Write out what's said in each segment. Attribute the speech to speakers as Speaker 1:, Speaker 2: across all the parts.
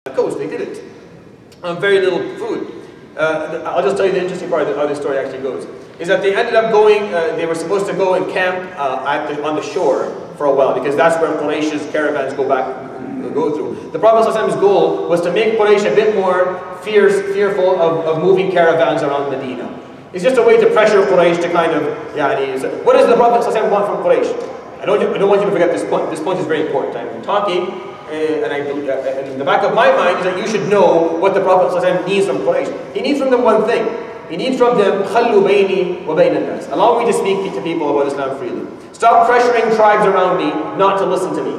Speaker 1: the coast. They did it on very little food. I'll just tell you the interesting part of how this story actually goes. Is that they ended up going, they were supposed to go and camp on the shore for a while, because that's where Quraysh's caravans go through. The Prophet's goal was to make Quraysh a bit more fearful of moving caravans around Medina. It's just a way to pressure Quraysh to kind of, what does the Prophet want from Quraysh? I don't want you to forget this point. This point is very important. I'm talking, and in the back of my mind is that you should know what the Prophet needs from Quraysh. He needs from them one thing. He needs from them, خَلُّوا بَيْنِي وَبَيْنَ النَّاسِ. Allow me to speak to people about Islam freely. Stop pressuring tribes around me not to listen to me.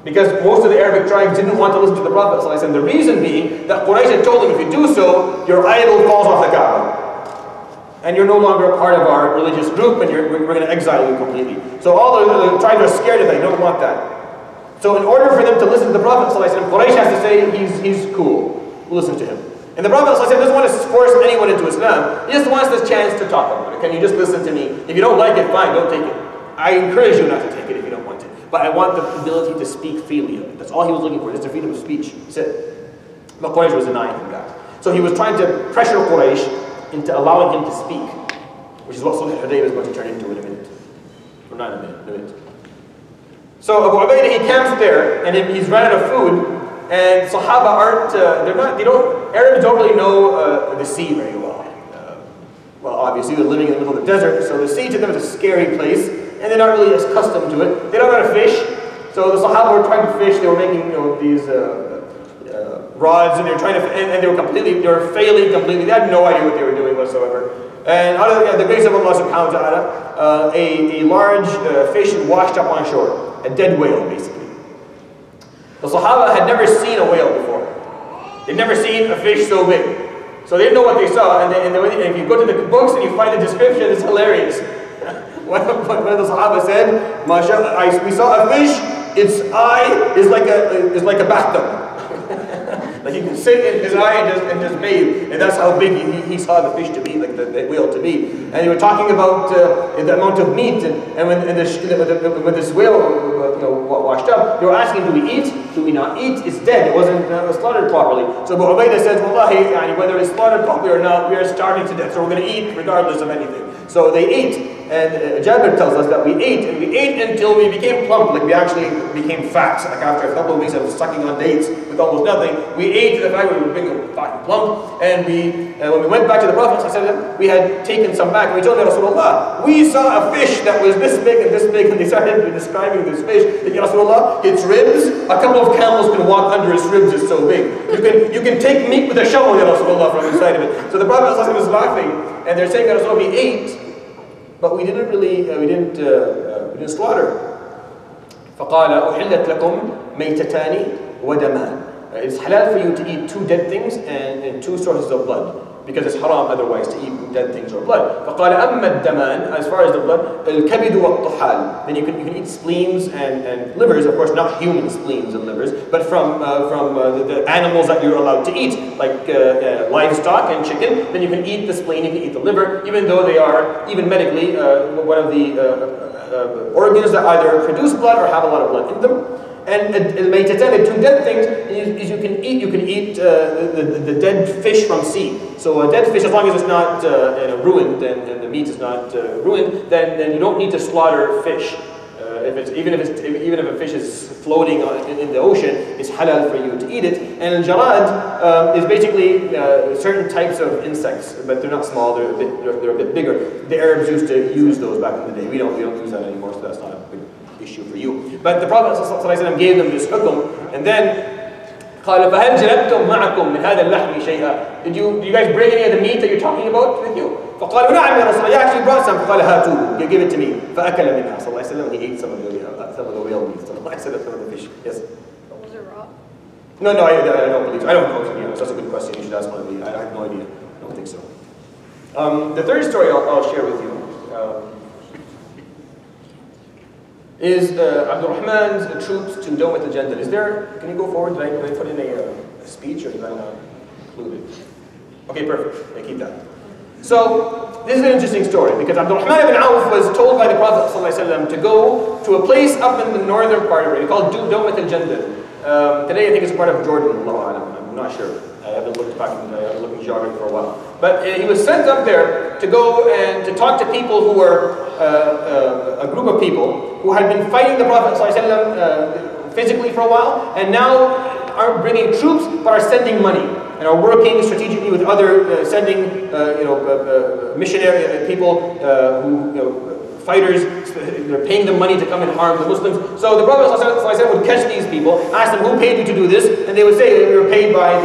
Speaker 1: Because most of the Arabic tribes didn't want to listen to the Prophet. The reason being that Quraysh had told them, if you do so, your idol falls off the Kaaba. And you're no longer a part of our religious group, and we're going to exile you completely. So all the tribes are scared of that. They don't want that. So in order for them to listen to the Prophet, Quraysh has to say he's cool. We'll listen to him. And the Prophet doesn't want to force anyone into Islam. He just wants this chance to talk about it. Can you just listen to me? If you don't like it, fine, don't take it. I encourage you not to take it if you don't want it. But I want the ability to speak freely. That's all he was looking for, just the freedom of speech. That's it. But Quraysh was denying him that. So he was trying to pressure Quraysh into allowing him to speak, which is what Sulh al-Hudaybiyah is going to turn into in a minute. Or not in a minute. So Abu Ubaidah, he camps there, and he's run out of food, and Sahaba aren't, Arabs don't really know the sea very well. Well, obviously they're living in the middle of the desert, so the sea to them is a scary place, and they're not really accustomed to it. They don't know how to fish, so the Sahaba were trying to fish. They were making, these rods, and they were trying to, and they were failing completely. They had no idea what they were doing whatsoever. And out of the grace of Allah subhanahu wa ta'ala, a large fish washed up on shore, a dead whale basically. The Sahaba had never seen a whale before. They'd never seen a fish so big. So they didn't know what they saw, and if you go to the books and you find the description, it's hilarious. One of the Sahaba said, "We saw a fish, its eye is like a bathtub." Like he can sit in his eye and just bathe, and that's how big he saw the fish to be, like the whale to be. And they were talking about the amount of meat, and when this whale washed up, they were asking, do we eat? Do we not eat? It's dead. It wasn't slaughtered properly. So Abu Ubaidah says, Wallahi, whether it's slaughtered properly or not, we are starving to death, so we're going to eat regardless of anything. So they ate. And Jabir tells us that we ate until we became plump, like we actually became fat. Like after a couple of weeks of sucking on dates with almost nothing, we ate to the fact that we were being fat and plump. And when we went back to the Prophet, we had taken some back, and we told him, Rasulullah, we saw a fish that was this big and this big, and they started describing this fish. That, Ya Rasulullah, its ribs, a couple of camels can walk under its ribs, it's so big. You can take meat with a shovel, Ya Rasulullah, from inside of it. So the Prophet was laughing, and they're saying, Ya Rasulullah, we ate, but we didn't slaughter. فقال أحلت لكم ميتتان ودمان. It's halal for you to eat two dead things and two sources of blood, because it's haram otherwise to eat dead things or blood. فقال أما الدمان, as far as the blood, الكبد والطحال. Then you can eat spleens and livers, of course not human spleens and livers, but from the animals that you're allowed to eat, like livestock and chicken. Then you can eat the spleen, you can eat the liver, even though they are, even medically, one of the organs that either produce blood or have a lot of blood in them. And the two dead things is you can eat the dead fish from sea. So a dead fish, as long as it's not ruined and the meat is not ruined, then you don't need to slaughter fish. Even if a fish is floating in the ocean, it's halal for you to eat it. And al-jarad is basically certain types of insects, but they're not small. They're a bit bigger. The Arabs used to use those back in the day. We don't use that anymore, so that's not a big issue for you. But the Prophet ﷺ gave them this hukum, and then قال فهل جلبتم معكم من هذا اللحم شيئا? Did you guys bring any of the meat that you're talking about with you? فقالوا نعم يا رسول الله. You actually brought some. فقال هاتوه. Give it to me. فأكل منها صلى الله عليه وسلم. He ate some of the whale meat. صلى الله عليه وسلم, some of the fish. Yes.
Speaker 2: Was it raw?
Speaker 1: No, I don't believe so. I don't know. That's a good question. You should ask one of me. I have no idea. I don't think so. The third story I'll share with you is Abdul Rahman's troops to Dawmat al-Jandal. Can you go forward? Did I put in a speech, or did I not include it? Okay, perfect. I keep that. So, this is an interesting story, because Abdul Rahman ibn Auf was told by the Prophet ﷺ to go to a place up in the northern part of it called Dawmat al-Jandal. Today I think it's a part of Jordan, I'm not sure. I haven't looked back, I haven't looked in geography for a while. But he was sent up there to go and to talk to people who were a group of people who had been fighting the Prophet ﷺ physically for a while, and now aren't bringing troops, but are sending money and are working strategically with other, sending missionary people who fighters. They're paying them money to come and harm the Muslims. So the Prophet ﷺ would catch these people, ask them who paid you to do this, and they would say we were paid by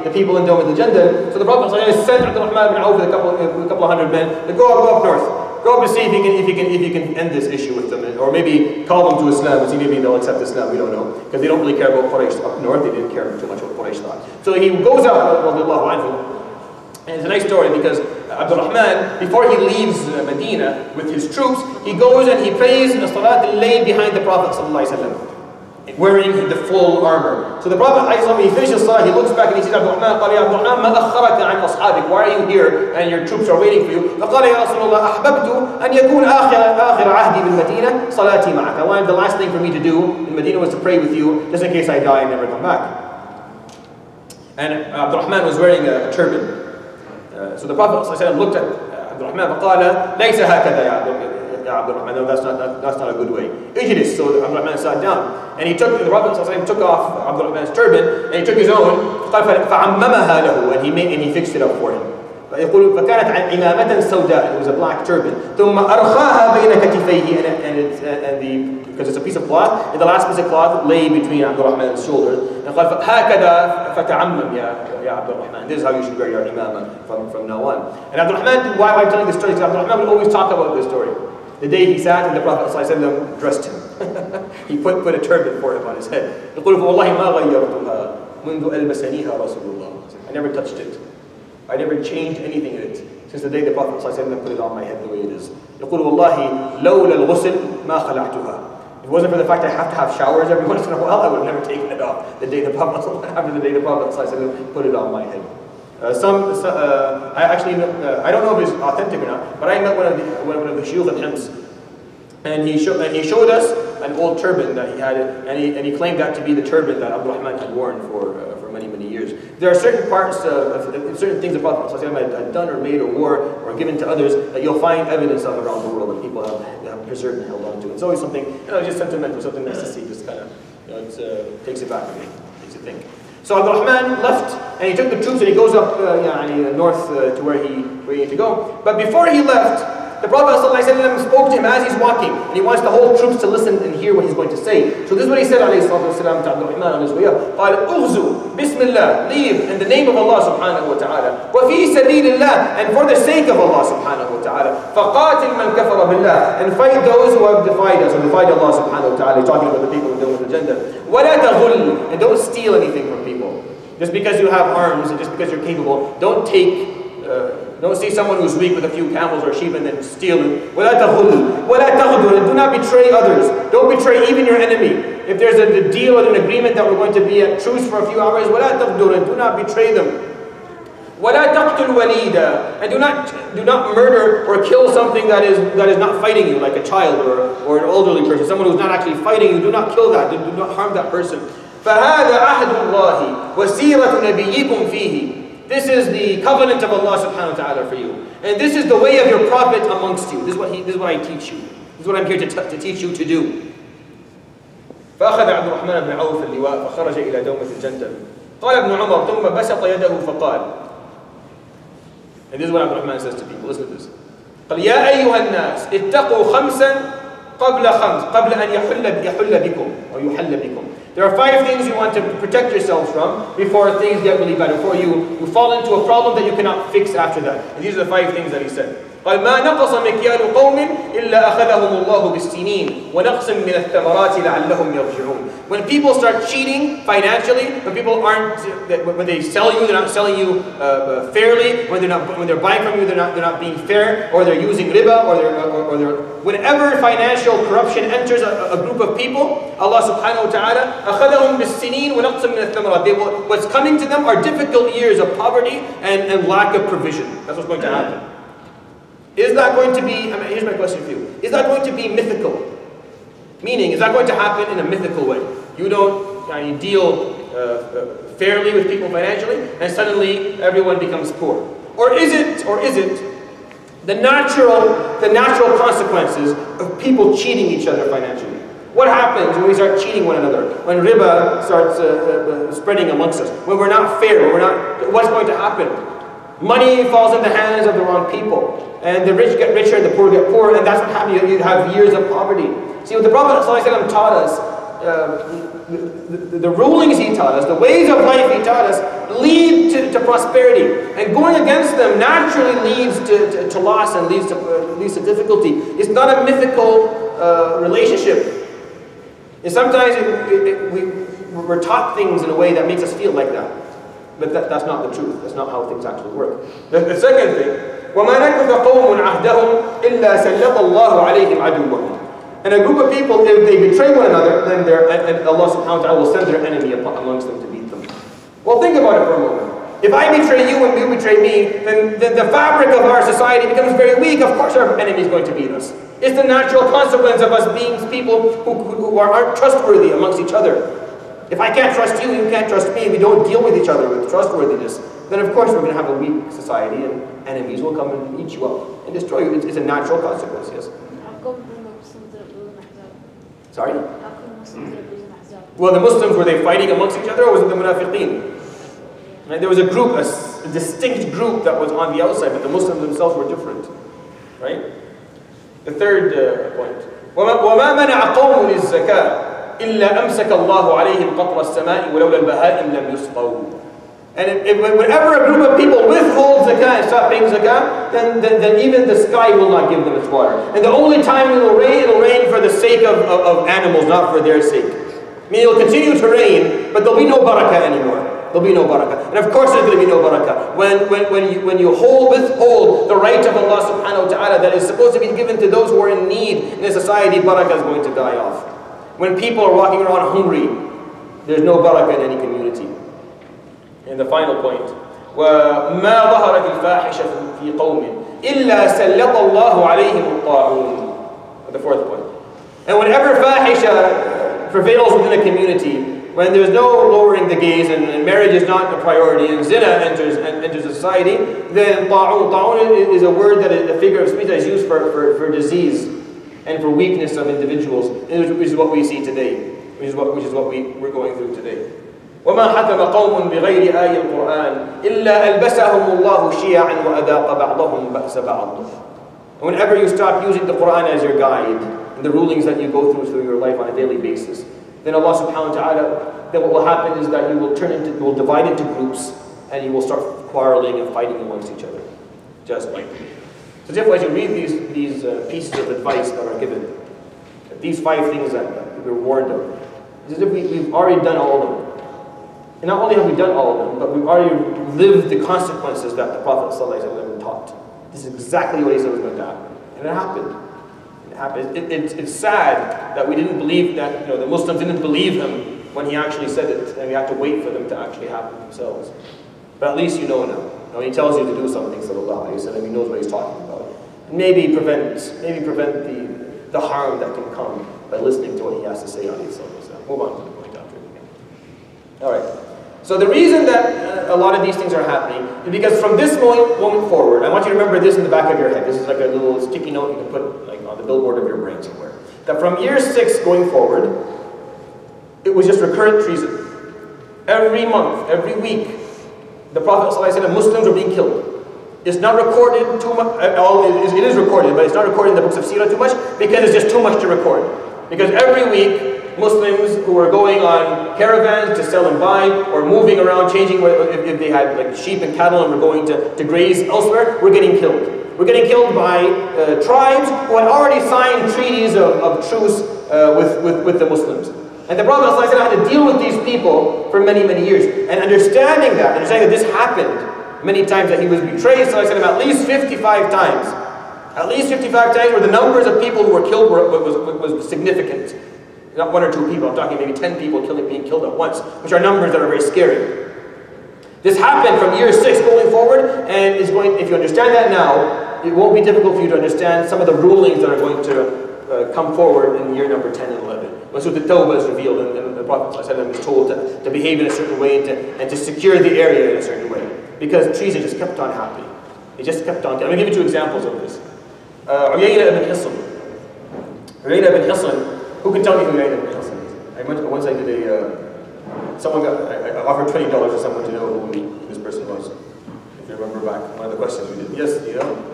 Speaker 1: the people in Dawm al-Jandal. So the Prophet ﷺ sent Abdurrahman bin Auf with a couple of hundred men to go up north. Go up to see if he can end this issue with them, or maybe call them to Islam and see maybe they'll accept Islam. We don't know, because they don't really care about Quraysh up north. They didn't care too much what Quraysh thought. So he goes out, and it's a nice story because Abdurrahman, before he leaves Medina with his troops, he goes and he prays Salat al-Layl behind the Prophet ﷺ, wearing the full armor. So the Prophet ﷺ, when he finishes Salah, he looks back and he says, Abdurrahman, why are you here and your troops are waiting for you? فقال يا رسول الله أحببت أن يكون آخر عهدي بالمدينة صلاتي معك. I wanted the last thing for me to do in Medina was to pray with you, just in case I die and never come back. And Abdurrahman was wearing a turban. So the Prophet ﷺ looked at Abdurrahman فقال ليس هكذا يا Abdurrahman, no, that's not a good way. Ijlis. So Abdurrahman sat down, and the Prophet ﷺ took off Abdurrahman's turban, and he took his own, فعممها له, and he fixed it up for him. فكانت عمامة سوداء, it was a black turban. ثم أرخاها بين كتفيه, because it's a piece of cloth, and the last piece of cloth lay between Abdurrahman's shoulders. And قال هكذا فتعمم يا Abdurrahman. This is how you should wear your imamah from now on. And Abdurrahman, why am I telling this story? Because Abdurrahman would always talk about this story. The day he sat and the Prophet ﷺ dressed him. He put a turban for him on his head. يقول فوالله ما غيرتها منذ ألبسنيها رسول الله. I never touched it. I never changed anything in it since the day the Prophet ﷺ put it on my head the way it is. يقول والله لولا الغسل ما خلعتها. If it wasn't for the fact I have to have showers every once in a while, I would have never taken it off. The day the Prophet ﷺ put it on my head. I don't know if it's authentic or not, but I met one of the shuyukh at Hims, and he showed us an old turban that he had, and he claimed that to be the turban that Abdurrahman had worn for many years. There are certain parts of certain things the Prophet ﷺ had done or made or wore or given to others that you'll find evidence of around the world that people have preserved and held on to. It's always something, just sentimental, something nice to see, just kind of, it takes it back a bit, makes you think. So Abdurrahman left, and he took the troops, and he goes up north to where he needed to go. But before he left, the Prophet ﷺ spoke to him as he's walking, and he wants the whole troops to listen and hear what he's going to say. So this is what he said ﷺ to Abdurrahman on his way up. قال اغزو بسم الله, leave in the name of Allah subhanahu wa ta'ala. وفي سبيل الله, and for the sake of Allah subhanahu wa ta'ala. فقاتل من كفر بالله, and fight those who have defied us, or defied Allah subhanahu wa ta'ala. He's talking about the people who deal with the agenda. ولا تغل, and don't steal anything from people. Just because you have arms, and just because you're capable, don't see someone who's weak with a few camels or sheep and then steal it. وَلَا تَغُلُّ وَلَا تَغْدُرُ, and do not betray others. Don't betray even your enemy. If there's a deal or an agreement that we're going to be at truce for a few hours, وَلَا تَغْدُرُ, and do not betray them. وَلَا تَقْتُلْ وَلِيدًا, and do not murder or kill something that is not fighting you, like a child or an elderly person, someone who's not actually fighting you. Do not kill that. Do not harm that person. فَهَذَا عَهْدُ اللَّهِ وَسِيرَةُ نَبِيِّكُمْ فِيهِ. This is the covenant of Allah subhanahu wa ta'ala for you. And this is the way of your Prophet amongst you. This is what I teach you. This is what I'm here to teach you to do. فأخذ عبد الرحمن بن عوف اللواء فخرج إلى دومة الجندل. قال ابن عمر ثم بسط يده فقال. And this is what Abd al-Rahman says to people. Listen to this. قال يا أيها الناس اتقوا خمسا قبل أن يحل بكم أو يحل بكم. There are 5 things you want to protect yourselves from before things get really bad, before you fall into a problem that you cannot fix after that. And these are the 5 things that he said. قال ما نقص مكيال قوم إلا أخذهم الله بالسنين ونقص من الثمرات لعلهم يرجعون. When people start cheating financially, when they sell you, they're not selling you fairly. When they're buying from you, they're not being fair, or they're using riba, or they're whenever financial corruption enters a group of people, Allah subhanahu wa ta'ala أخذهم بالسنين ونقص من الثمرات. What's coming to them are difficult years of poverty and lack of provision. That's what's going to happen. Is that going to be, here's my question for you. Is that going to be mythical? Meaning, is that going to happen in a mythical way? You don't deal fairly with people financially, and suddenly everyone becomes poor? Or is it the natural consequences of people cheating each other financially? What happens when we start cheating one another? When riba starts spreading amongst us? When we're not fair? What's going to happen? Money falls in the hands of the wrong people. And the rich get richer and the poor get poorer, and that's what happens. You have years of poverty. See, what the Prophet ﷺ taught us, the rulings he taught us, the ways of life he taught us, lead to prosperity. And going against them naturally leads to loss and leads to difficulty. It's not a mythical relationship. And sometimes we're taught things in a way that makes us feel like that. But that's not the truth. That's not how things actually work. The second thing, وَمَا نَكُذَ قَوْمٌ عَهْدَهُمْ إِلَّا سَلَّطَ اللَّهُ عَلَيْهِمْ عَدُوَّهُم. And a group of people, if they betray one another, then and Allah subhanahu wa ta'ala will send their enemy amongst them to beat them. Well, think about it for a moment. If I betray you and you betray me, then the fabric of our society becomes very weak. Of course our enemy is going to beat us. It's the natural consequence of us being people who aren't trustworthy amongst each other. If I can't trust you, you can't trust me, we don't deal with each other with trustworthiness, then of course we're going to have a weak society and enemies will come and eat you up and destroy you. It's a natural consequence, yes. Sorry? Well, the Muslims, were they fighting amongst each other, or was it the munafiqeen? Right? There was a group, a distinct group that was on the outside, but the Muslims themselves were different. Right? The third point. وَمَا مَنَعَ قَوْمٌ الزَّكَاةِ إِلَّا أَمْسَكَ اللَّهُ عَلَيْهِمْ قَطْرَ السَّمَاءِ وَلَوْلَا الْبَهَائِمْ لَمْ يُسْقَوْا. And whenever a group of people withhold zakah and stop paying zakah, then even the sky will not give them its water. And the only time it'll rain for the sake of animals, not for their sake. I mean, it'll continue to rain, but there'll be no barakah anymore. There'll be no barakah. And of course there's going to be no barakah. When you withhold the right of Allah subhanahu wa ta'ala that is supposed to be given to those who are in need in a society, barakah is going to die off. When people are walking around hungry, there's no barakah in any community. And the final point, وَمَا ظَهَرَتِ الْفَاحِشَةُ فِي قَوْمٍ إِلَّا سَلَّطَ اللَّهُ عَلَيْهِمُ الطَّاعُونَ. The fourth point. And whenever fahisha prevails within a community, when there's no lowering the gaze and marriage is not a priority and zina enters society, then ta'un is a word a figure of speech that is used for disease and for weakness of individuals, which is what we see today, which is what we're going through today. وَمَا حَكَمَ قَوْمٌ بِغَيْرِ آيِ الْقُرْآنِ إِلَّا أَلْبَسَهُمُ اللَّهُ شِيَعًا وَأَذَاقَ بَعْضَهُم بَأْسَ بَعْضٍ. Whenever you stop using the Quran as your guide, and the rulings that you go through your life on a daily basis, then Allah subhanahu wa ta'ala, then what will happen is that you will divide into groups, and you will start quarreling and fighting amongst each other. Just like that. So therefore, as you read these pieces of advice that are given, these 5 things that we're warned of, it's as if we've already done all of them. And not only have we done all of them, but we've already lived the consequences that the Prophet ﷺ taught. This is exactly what he said was going to happen. And it happened. It happened. It's sad that we didn't believe that, the Muslims didn't believe him when he actually said it, and we have to wait for them to actually happen themselves. But at least you know now. When he tells you to do something, sallallahu alayhi wa sallam, he knows what he's talking about. Maybe prevent the harm that can come by listening to what he has to say, alayhi sallam. Move on to the point after it. Alright. So the reason that a lot of these things are happening is because from this moment forward, I want you to remember this in the back of your head. This is like a little sticky note you can put like on the billboard of your brain somewhere. That from year 6 going forward, it was just recurrent treason. Every month, every week, the Prophet ﷺ, Muslims were being killed. It's not recorded too much, it is recorded, but it's not recorded in the books of Sira too much because it's just too much to record. Because every week, Muslims who were going on caravans to sell and buy, or moving around, changing, if they had like sheep and cattle and were going to graze elsewhere, were getting killed. We're getting killed by tribes who had already signed treaties of truce with the Muslims. And the Prophet ﷺ had to deal with these people for many, many years. And understanding that this happened many times, that he was betrayed ﷺ at least 55 times. At least 55 times where the numbers of people who were killed was significant. Not 1 or 2 people, I'm talking maybe 10 people being killed at once, which are numbers that are very scary. This happened from year 6 going forward, and if you understand that now, it won't be difficult for you to understand some of the rulings that are going to come forward in year number 10 and 11. when Surah At-Tawbah is revealed, and the Prophet ﷺ is told to behave in a certain way and to secure the area in a certain way. Because trees just kept on happening. They just kept on. I'm going to give you 2 examples of this. Uyayna ibn Hisn. Uyayna ibn Hisn. Who can tell me who Uyayna ibn Hisn is? Once I did I offered $20 to someone to know who this person was. If you remember back, one of the questions we did. Yes, you know?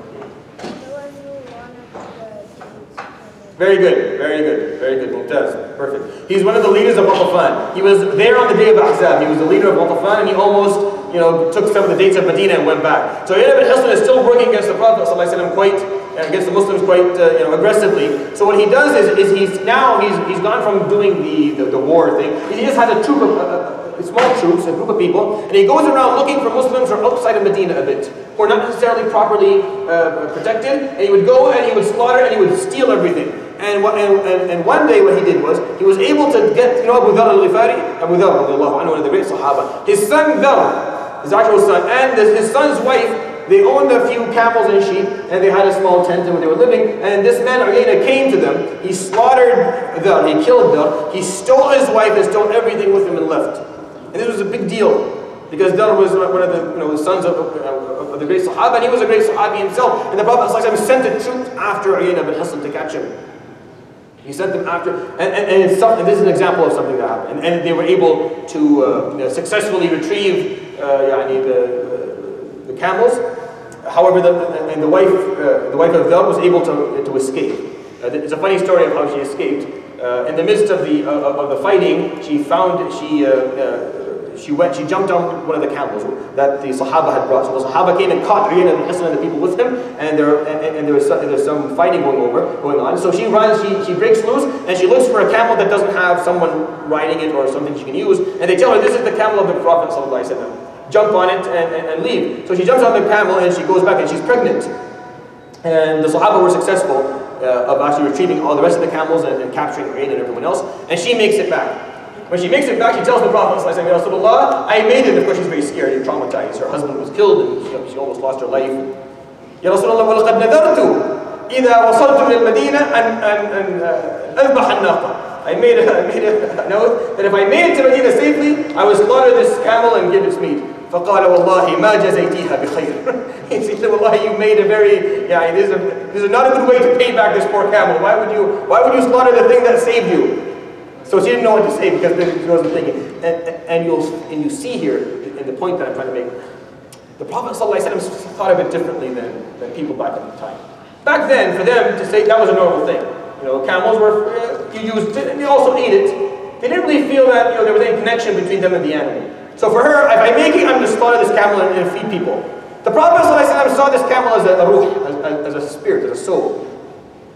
Speaker 1: Very good, very good, very good. Mumtaz, perfect. He's one of the leaders of Ghatafan. He was there on the day of Ahzab. He was the leader of Ghatafan, and he almost, took some of the dates of Medina and went back. So Uyayna ibn Hisn is still working against the Prophet ﷺ against the Muslims quite aggressively. So what he does is he's gone from doing the war thing. He just has a troop of small troops, a group of people, and he goes around looking for Muslims who are outside of Medina a bit, who are not necessarily properly protected. And he would go and he would slaughter and he would steal everything. And one day what he did was, he was able to get, Abu Dharr al-Ghifari, Abu Dharr, one of the great Sahaba, his son Dharr, his actual son, and his son's wife, they owned a few camels and sheep, and they had a small tent where they were living, and this man Uyayna came to them, he slaughtered Dharr, he killed Dharr, he stole his wife and stole everything with him and left. And this was a big deal, because Dharr was one of the sons of the great Sahaba, and he was a great Sahabi himself, and the Prophet ﷺ sent a troop after Uyayna ibn Hisn to catch him. He sent them after, and this is an example of something that happened. And they were able to successfully retrieve the camels. However, the wife of Dharr was able to escape. It's a funny story of how she escaped. In the midst of the fighting, she jumped on one of the camels that the Sahaba had brought. So the Sahaba came and caught Uyayna ibn Hisn and the people with him, and there's some fighting going on. So she runs, she breaks loose, and she looks for a camel that doesn't have someone riding it or something she can use. And they tell her, this is the camel of the Prophet ﷺ. Jump on it and leave. So she jumps on the camel and she goes back and she's pregnant. And the Sahaba were successful of actually retrieving all the rest of the camels and capturing Uyayna and everyone else. And she makes it back. When she makes it back, she tells the Prophet ﷺ, Ya Rasulullah, I made it. Of course, she's very scared and traumatized. Her husband was killed and she almost lost her life. Ya Rasulullah, وَلَقَدْ نَذَرْتُ إِذَا وَصَلْتُ لِلْمَدِينَةِ أَنْ أَذْبَحَ النَّاقَةِ I made an oath that if I made it to Medina safely, I would slaughter this camel and give its meat. فَقَالَ وَاللَّهِ مَا جَزَيْتِيهَا بِخَيْرٍ He said, Wallahi, you made a very, this is not a good way to pay back this poor camel. Why would you slaughter the thing that saved you? So she didn't know what to say because she wasn't thinking. And you see here, in the point that I'm trying to make, the Prophet ﷺ thought a bit differently than people back at the time. Back then, for them to say that was a normal thing. Camels were, they also ate it. They didn't really feel that there was any connection between them and the animal. So for her, if I make it, I'm going to slaughter this camel and feed people. The Prophet ﷺ saw this camel as a ruh, as a spirit, as a soul.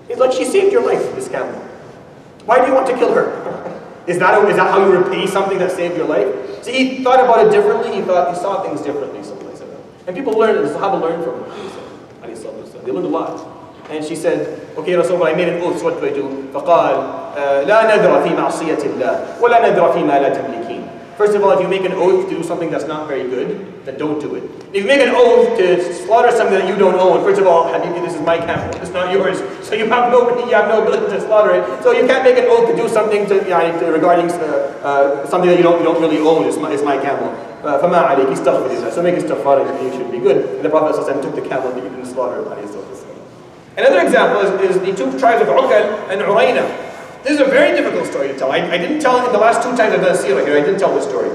Speaker 1: He's like, she saved your life, this camel. Why do you want to kill her? Is that how you repay something that saved your life? See, he thought about it differently. He saw things differently. And people learned, the Sahaba learned from him. They learned a lot. And she said, okay, Rasulullah, I made an oath, so what do I do? فقال, لا نذر في معصية الله ولا نذر فيما لا تملكين. First of all, if you make an oath to do something that's not very good, then don't do it. If you make an oath to slaughter something that you don't own, first of all, Habibi, this is my camel, it's not yours. So you have no ability to slaughter it. So you can't make an oath to do something regarding something that you don't really own. It's my camel. فَمَا عَلَيْكِ اسْتَغْفِرِ اللَّهِ. So make istighfar and you should be good. And the Prophet ﷺ took the camel and he didn't slaughter it. Another example is the 2 tribes of Uqal and Urayna. This is a very difficult story to tell. I didn't tell it the last 2 times I've done Sira here. I didn't tell this story.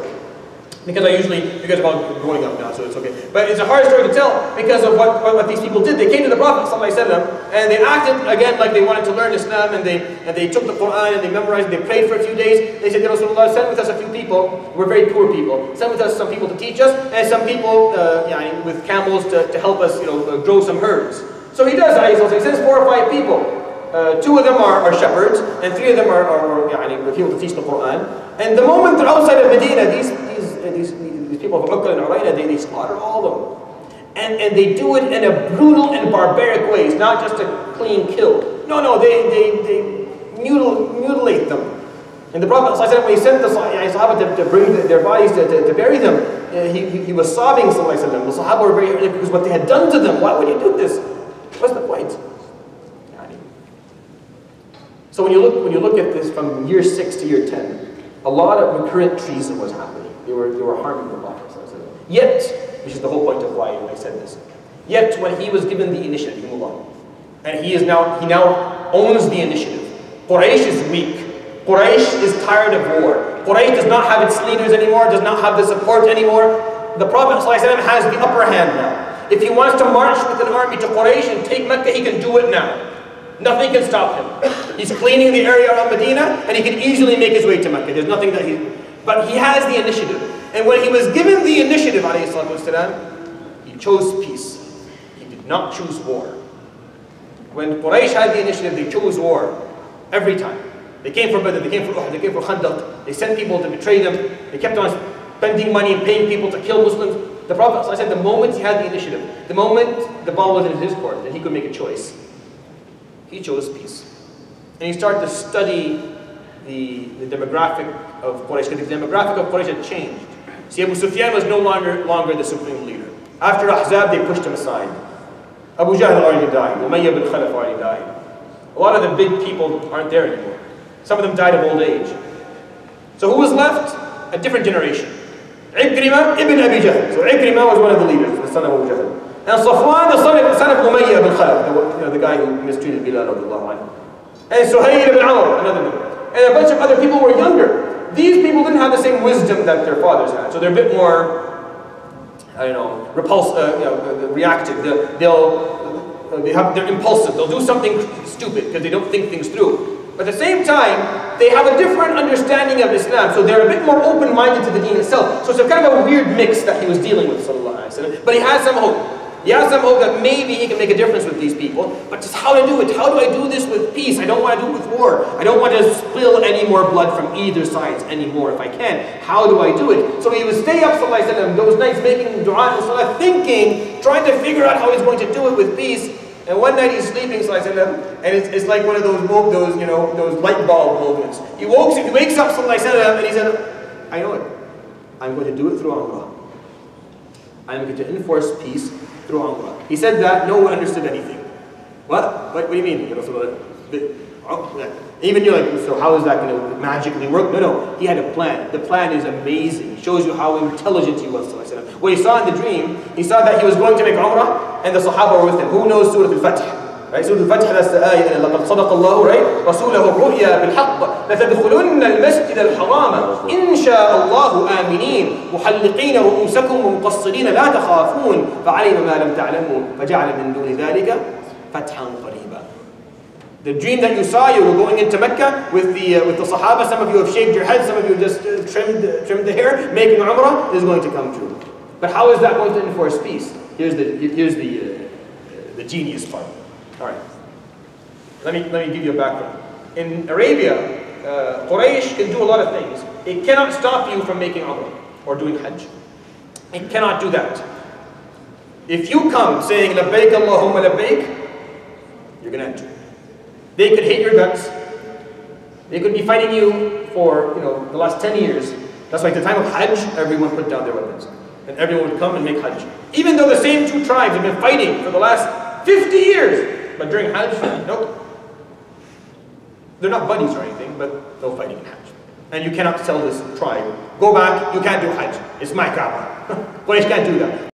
Speaker 1: Because I'm all growing up now, so it's okay. But it's a hard story to tell because of what these people did. They came to the Prophet ﷺ and they acted again like they wanted to learn Islam, and they took the Quran and they memorized it, they prayed for a few days. They said, Ya Rasulullah, send with us a few people. We're very poor people. Send with us some people to teach us and some people with camels to help us grow some herds. So he does, he sends 4 or 5 people. 2 of them are shepherds, and 3 of them are people to teach the Quran. And the moment they're outside of Medina, these people of Uqal and Urayna, they slaughter all of them. And they do it in a brutal and barbaric way. It's not just a clean kill. No, they mutilate them. And the Prophet ﷺ, when he sent the Sahaba to bring their bodies to bury them, he was sobbing. The Sahaba were very hurt because what they had done to them. Why would you do this? What's the point? So when you look at this from year 6 to year 10, a lot of recurrent treason was happening. They were harming the Prophet. Yet, which is the whole point of why I said this. Yet when he was given the initiative, and he now owns the initiative. Quraysh is weak. Quraysh is tired of war. Quraysh does not have its leaders anymore, does not have the support anymore. The Prophet ﷺ has the upper hand now. If he wants to march with an army to Quraysh and take Mecca, he can do it now. Nothing can stop him. He's cleaning the area around Medina, and he can easily make his way to Mecca. There's nothing that but he has the initiative. And when he was given the initiative, والسلام, he chose peace. He did not choose war. When Quraysh had the initiative, they chose war every time. They came for Badr, they came for Uhud, they came for Khandaq. They sent people to betray them. They kept on spending money and paying people to kill Muslims. The Prophet said the moment he had the initiative, the moment the ball was in his court, and he could make a choice, he chose peace. And he started to study the demographic of Quraysh, because the demographic of Quraysh had changed. See, Abu Sufyan was no longer the supreme leader. After Ahzab, they pushed him aside. Abu Jahl already died. Umayyah bin Khalaf already died. A lot of the big people aren't there anymore. Some of them died of old age. So who was left? A different generation. Ikrimah ibn Abi Jahl. So Ikrimah was one of the leaders, the son of Abu Jahl. And Safwan, the son of Umayyah bin Khalaf, the guy who mistreated Bilal radiallahu anhu. And Suhayl ibn Amr, another one. And a bunch of other people were younger. These people didn't have the same wisdom that their fathers had, so they're a bit more, I don't know, reactive. They're impulsive. They'll do something stupid because they don't think things through. But at the same time, they have a different understanding of Islam, so they're a bit more open-minded to the deen itself. So it's a kind of a weird mix that he was dealing with, sallallahu alaihi wasallam. But he has some hope. He has some hope that maybe he can make a difference with these people. But just how to do it? How do I do this with peace? I don't want to do it with war. I don't want to spill any more blood from either side anymore if I can. How do I do it? So he would stay up, sallallahu alaihi wasallam, those nights making dua and salah, thinking, trying to figure out how he's going to do it with peace. And one night he's sleeping, sallallahu alaihi wasallam, and it's like one of those light bulb moments. He wakes up, sallallahu alaihi wasallam, and he said, I know it. I'm going to do it through Allah. I'm going to enforce peace through Allah. He said that, no one understood anything. What do you mean? Even you're like, so how is that going to magically work? No, he had a plan. The plan is amazing. It shows you how intelligent he was. What he saw in the dream, he saw that he was going to make Umrah, and the Sahaba were with him. Who knows Surah Al-Fatih? Right? Surah Al-Fatih, that's the ayah, لَقَدْ صَدَقَ اللَّهُ, right? رَسُولَهُ الرُّؤْيَا بِالْحَقِّ لَتَدْخُلُنَّ الْمَسْجِدَ الْحَرَامَ إِنْ شَاءَ اللَّهُ آمِنِينَ مُحَلِّقِينَ رُؤُوسَكُمْ وَمُقَصِّرِينَ لَا تَخَافُونَ فَعَلِمَ مَا لَمْ تَعْلَمُوا فَجَعَلَ مِن دُونِ ذَلِكَ فَتْحًا قَرِيبًا. The dream that you saw, you were going into Mecca with the Sahaba. Some of you have shaved your head, some of you just trimmed the hair, making Umrah, is going to come true. But how is that going to enforce peace? Here's the genius part. All right. Let me give you a background. In Arabia, Quraysh can do a lot of things. It cannot stop you from making Umrah or doing Hajj. It cannot do that. If you come saying Labbaik Allahumma Labbaik, you're going to enter. They could hate your guts. They could be fighting you for the last 10 years. That's why at the time of Hajj, everyone put down their weapons. And everyone would come and make Hajj. Even though the same two tribes have been fighting for the last 50 years. But during Hajj, nope. They're not buddies or anything, but no fighting in Hajj. And you cannot tell this tribe, go back, you can't do Hajj. It's my Kaaba. Quraysh can't do that.